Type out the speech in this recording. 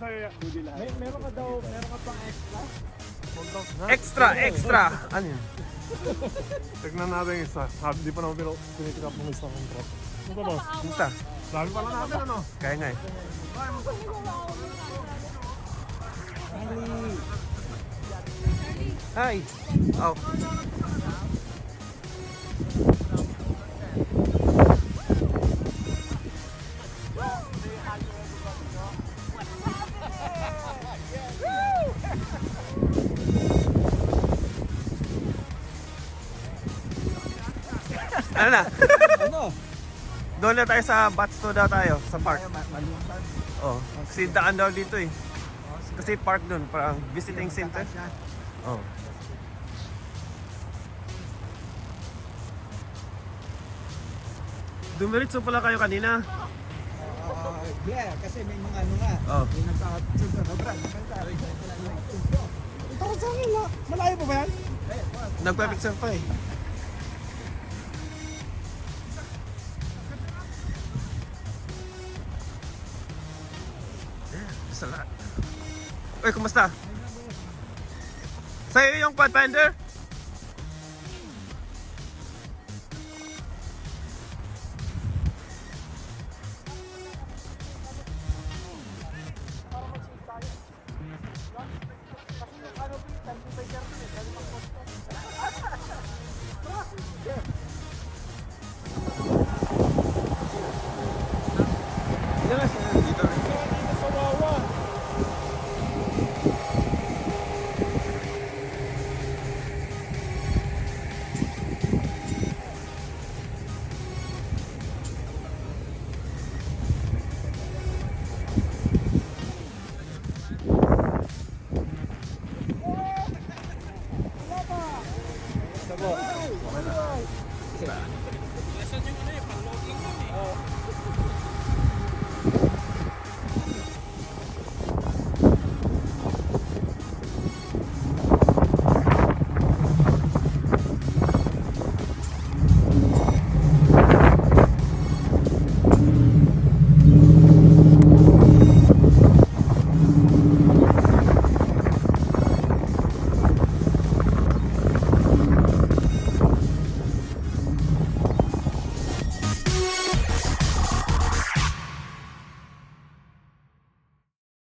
Meron ka daw, meron ka pang extra? Extra! Ano yun? Tignan natin yung isa. Hindi pa naman pinitikap ng isa kong drop. Ano ba, boss? Basta, Dami pala natin, ano? kaya nga eh. Hi! Oh. Ano na? Ano? Doon na tayo sa Batsto daw tayo, sa park. Malungkad. Oh, kasi daan daw dito eh. Kasi park doon, parang visiting center. Oh. Dumiritso pala kayo kanina. Yeah, kasi may mga ano nga. Oh. May nagkakatsin sa brand. Para sa akin, malayo pa ba yan? Nagpa-picture pa eh. Salamat. Uy, kumusta? Sa'yo yung quad fender?